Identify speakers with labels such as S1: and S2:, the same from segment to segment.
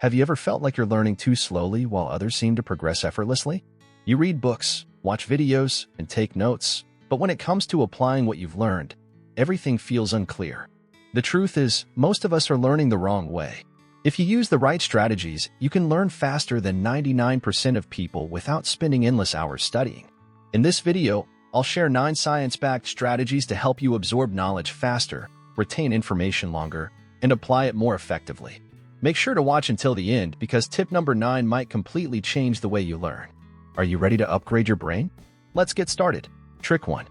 S1: Have you ever felt like you're learning too slowly while others seem to progress effortlessly? You read books, watch videos, and take notes, but when it comes to applying what you've learned, everything feels unclear. The truth is, most of us are learning the wrong way. If you use the right strategies, you can learn faster than 99% of people without spending endless hours studying. In this video, I'll share 9 science-backed strategies to help you absorb knowledge faster, retain information longer, and apply it more effectively. Make sure to watch until the end because tip number 9 might completely change the way you learn. Are you ready to upgrade your brain? Let's get started. Trick 1.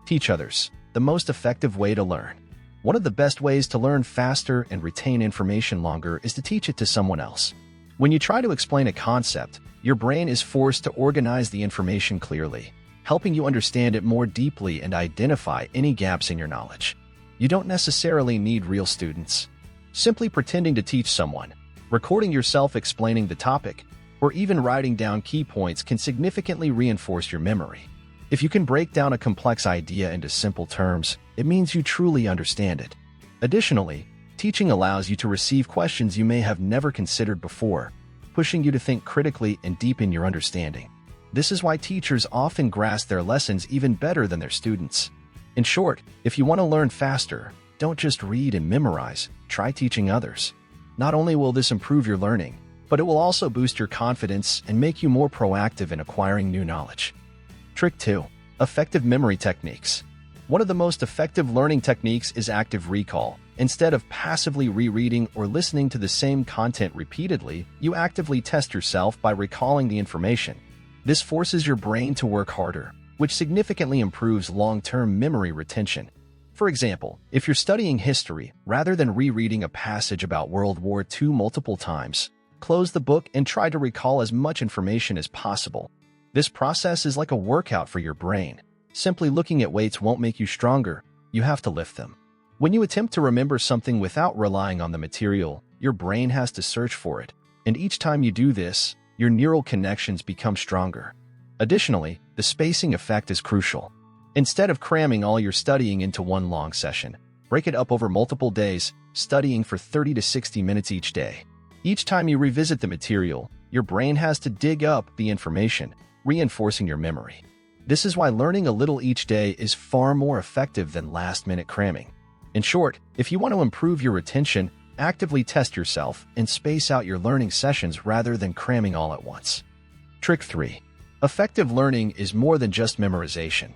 S1: Teach others. The most effective way to learn. One of the best ways to learn faster and retain information longer is to teach it to someone else. When you try to explain a concept, your brain is forced to organize the information clearly, helping you understand it more deeply and identify any gaps in your knowledge. You don't necessarily need real students. Simply pretending to teach someone, recording yourself explaining the topic, or even writing down key points can significantly reinforce your memory. If you can break down a complex idea into simple terms, it means you truly understand it. Additionally, teaching allows you to receive questions you may have never considered before, pushing you to think critically and deepen your understanding. This is why teachers often grasp their lessons even better than their students. In short, if you want to learn faster, don't just read and memorize, try teaching others. Not only will this improve your learning, but it will also boost your confidence and make you more proactive in acquiring new knowledge. Trick 2. Effective memory techniques. One of the most effective learning techniques is active recall. Instead of passively rereading or listening to the same content repeatedly, you actively test yourself by recalling the information. This forces your brain to work harder, which significantly improves long-term memory retention. For example, if you're studying history, rather than rereading a passage about World War II multiple times, close the book and try to recall as much information as possible. This process is like a workout for your brain. Simply looking at weights won't make you stronger, you have to lift them. When you attempt to remember something without relying on the material, your brain has to search for it, and each time you do this, your neural connections become stronger. Additionally, the spacing effect is crucial. Instead of cramming all your studying into one long session, break it up over multiple days, studying for 30 to 60 minutes each day. Each time you revisit the material, your brain has to dig up the information, reinforcing your memory. This is why learning a little each day is far more effective than last-minute cramming. In short, if you want to improve your retention, actively test yourself and space out your learning sessions rather than cramming all at once. Trick 3. Effective learning is more than just memorization.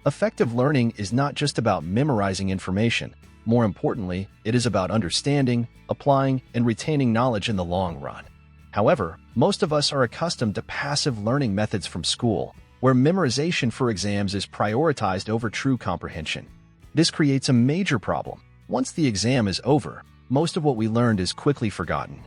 S1: Effective learning is not just about memorizing information. More importantly, it is about understanding, applying, and retaining knowledge in the long run. However, most of us are accustomed to passive learning methods from school, where memorization for exams is prioritized over true comprehension. This creates a major problem. Once the exam is over, most of what we learned is quickly forgotten.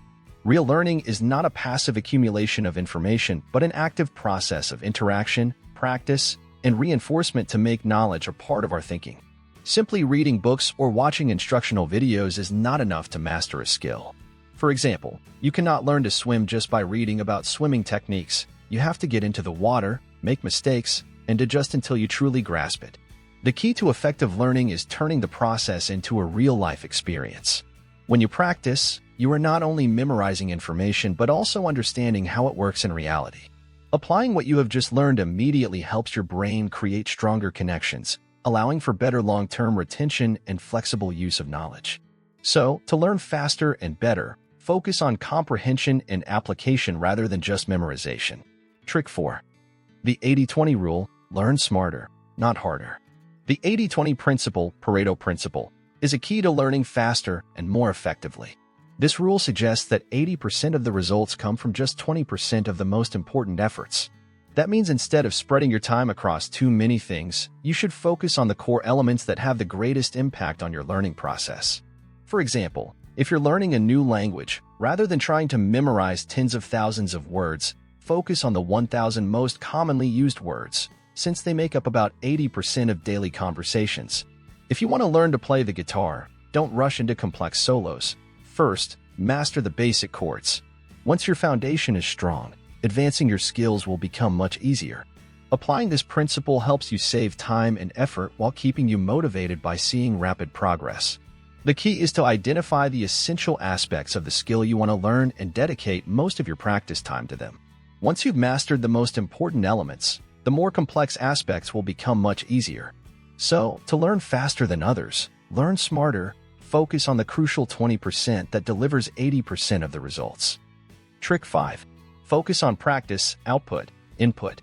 S1: Real learning is not a passive accumulation of information, but an active process of interaction, practice, and reinforcement to make knowledge a part of our thinking. Simply reading books or watching instructional videos is not enough to master a skill. For example, you cannot learn to swim just by reading about swimming techniques. You have to get into the water, make mistakes, and adjust until you truly grasp it. The key to effective learning is turning the process into a real-life experience. When you practice, you are not only memorizing information but also understanding how it works in reality. Applying what you have just learned immediately helps your brain create stronger connections, allowing for better long-term retention and flexible use of knowledge. So, to learn faster and better, focus on comprehension and application rather than just memorization. Trick 4. The 80-20 rule. Learn smarter, not harder. The 80-20 principle, Pareto principle, is a key to learning faster and more effectively. This rule suggests that 80% of the results come from just 20% of the most important efforts. That means instead of spreading your time across too many things, you should focus on the core elements that have the greatest impact on your learning process. For example, if you're learning a new language, rather than trying to memorize tens of thousands of words, focus on the 1,000 most commonly used words, since they make up about 80% of daily conversations. If you want to learn to play the guitar, don't rush into complex solos. First, master the basic chords. Once your foundation is strong, advancing your skills will become much easier. Applying this principle helps you save time and effort while keeping you motivated by seeing rapid progress. The key is to identify the essential aspects of the skill you want to learn and dedicate most of your practice time to them. Once you've mastered the most important elements, the more complex aspects will become much easier. So, to learn faster than others, learn smarter, focus on the crucial 20% that delivers 80% of the results. Trick 5. Focus on practice, output, input.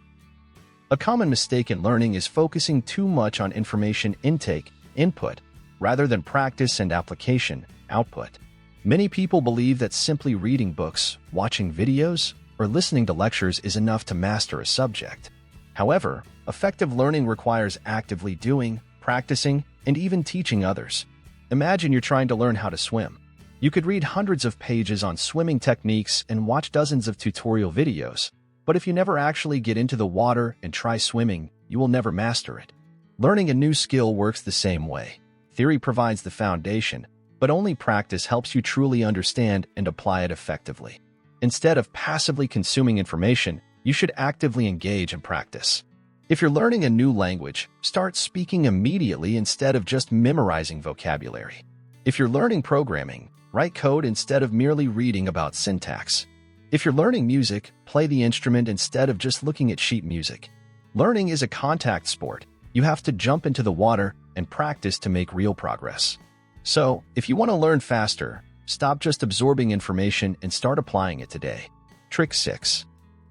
S1: A common mistake in learning is focusing too much on information intake, input, rather than practice and application, output. Many people believe that simply reading books, watching videos, or listening to lectures is enough to master a subject. However, effective learning requires actively doing, practicing, and even teaching others. Imagine you're trying to learn how to swim. You could read hundreds of pages on swimming techniques and watch dozens of tutorial videos, but if you never actually get into the water and try swimming, you will never master it. Learning a new skill works the same way. Theory provides the foundation, but only practice helps you truly understand and apply it effectively. Instead of passively consuming information, you should actively engage and practice. If you're learning a new language, start speaking immediately instead of just memorizing vocabulary. If you're learning programming, write code instead of merely reading about syntax. If you're learning music, play the instrument instead of just looking at sheet music. Learning is a contact sport. You have to jump into the water and practice to make real progress. So, if you want to learn faster, stop just absorbing information and start applying it today. Trick 6.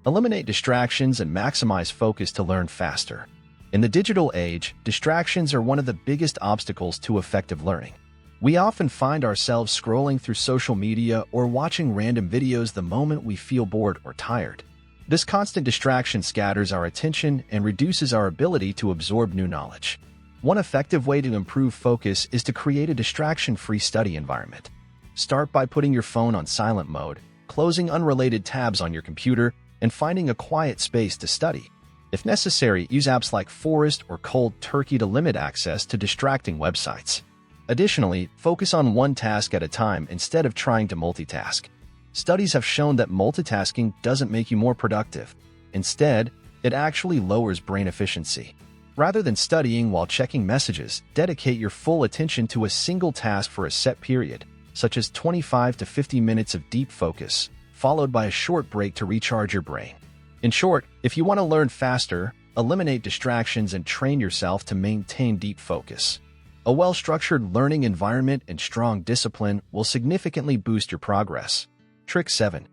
S1: Eliminate distractions and maximize focus to learn faster. In the digital age, distractions are one of the biggest obstacles to effective learning. We often find ourselves scrolling through social media or watching random videos the moment we feel bored or tired. This constant distraction scatters our attention and reduces our ability to absorb new knowledge. One effective way to improve focus is to create a distraction-free study environment. Start by putting your phone on silent mode, closing unrelated tabs on your computer, and finding a quiet space to study. If necessary, use apps like Forest or Cold Turkey to limit access to distracting websites. Additionally, focus on one task at a time instead of trying to multitask. Studies have shown that multitasking doesn't make you more productive. Instead, it actually lowers brain efficiency. Rather than studying while checking messages, dedicate your full attention to a single task for a set period, such as 25 to 50 minutes of deep focus, followed by a short break to recharge your brain. In short, if you want to learn faster, eliminate distractions and train yourself to maintain deep focus. A well-structured learning environment and strong discipline will significantly boost your progress. Trick 7.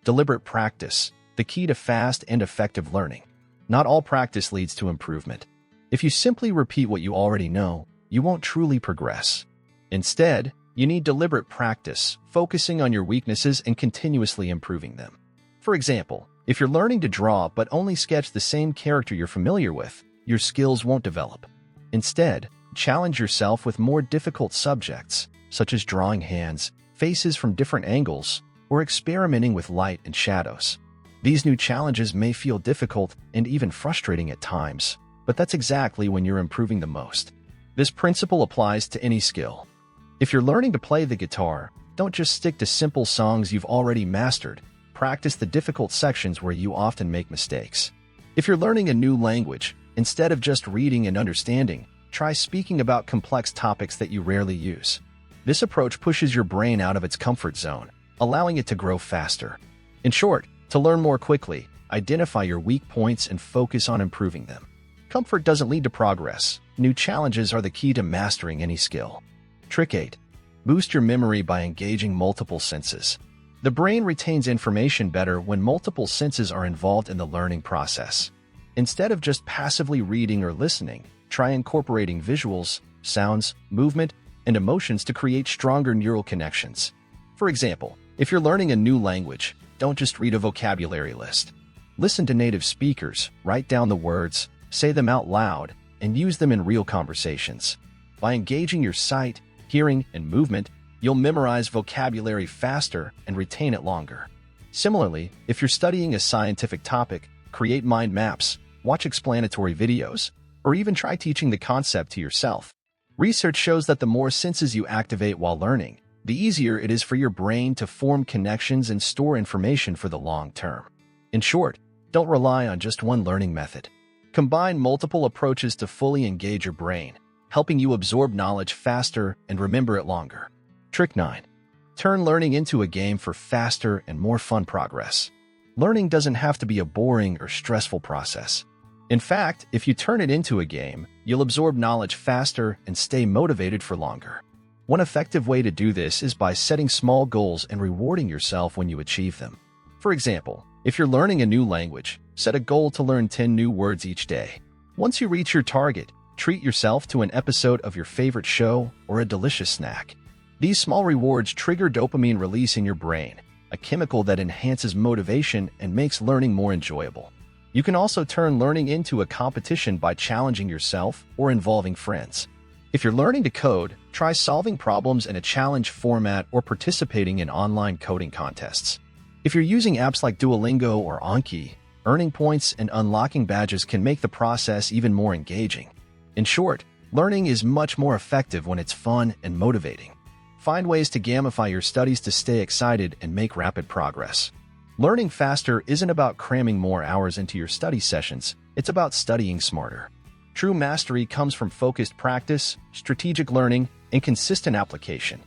S1: Deliberate practice, the key to fast and effective learning. Not all practice leads to improvement. If you simply repeat what you already know, you won't truly progress. Instead, you need deliberate practice, focusing on your weaknesses and continuously improving them. For example, if you're learning to draw but only sketch the same character you're familiar with, your skills won't develop. Instead, challenge yourself with more difficult subjects, such as drawing hands, faces from different angles, or experimenting with light and shadows. These new challenges may feel difficult and even frustrating at times, but that's exactly when you're improving the most. This principle applies to any skill. If you're learning to play the guitar, don't just stick to simple songs you've already mastered. Practice the difficult sections where you often make mistakes. If you're learning a new language, instead of just reading and understanding, try speaking about complex topics that you rarely use. This approach pushes your brain out of its comfort zone, allowing it to grow faster. In short, to learn more quickly, identify your weak points and focus on improving them. Comfort doesn't lead to progress. New challenges are the key to mastering any skill. Trick 8. Boost your memory by engaging multiple senses. The brain retains information better when multiple senses are involved in the learning process. Instead of just passively reading or listening, try incorporating visuals, sounds, movement, and emotions to create stronger neural connections. For example, if you're learning a new language, don't just read a vocabulary list. Listen to native speakers, write down the words, say them out loud, and use them in real conversations. By engaging your sight, hearing, and movement, you'll memorize vocabulary faster and retain it longer. Similarly, if you're studying a scientific topic, create mind maps, watch explanatory videos, or even try teaching the concept to yourself. Research shows that the more senses you activate while learning, the easier it is for your brain to form connections and store information for the long term. In short, don't rely on just one learning method. Combine multiple approaches to fully engage your brain. helping you absorb knowledge faster and remember it longer. Trick 9. Turn learning into a game for faster and more fun progress. Learning doesn't have to be a boring or stressful process. In fact, if you turn it into a game, you'll absorb knowledge faster and stay motivated for longer. One effective way to do this is by setting small goals and rewarding yourself when you achieve them. For example, if you're learning a new language, set a goal to learn 10 new words each day. Once you reach your target, treat yourself to an episode of your favorite show or a delicious snack. These small rewards trigger dopamine release in your brain, a chemical that enhances motivation and makes learning more enjoyable. You can also turn learning into a competition by challenging yourself or involving friends. If you're learning to code, try solving problems in a challenge format or participating in online coding contests. If you're using apps like Duolingo or Anki, earning points and unlocking badges can make the process even more engaging. In short, learning is much more effective when it's fun and motivating. Find ways to gamify your studies to stay excited and make rapid progress. Learning faster isn't about cramming more hours into your study sessions, it's about studying smarter. True mastery comes from focused practice, strategic learning, and consistent application.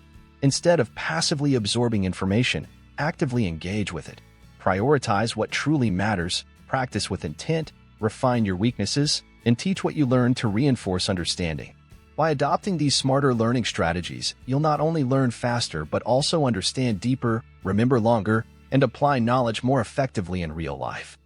S1: Instead of passively absorbing information, actively engage with it. Prioritize what truly matters, practice with intent, refine your weaknesses, and teach what you learn to reinforce understanding. By adopting these smarter learning strategies, you'll not only learn faster but also understand deeper, remember longer, and apply knowledge more effectively in real life.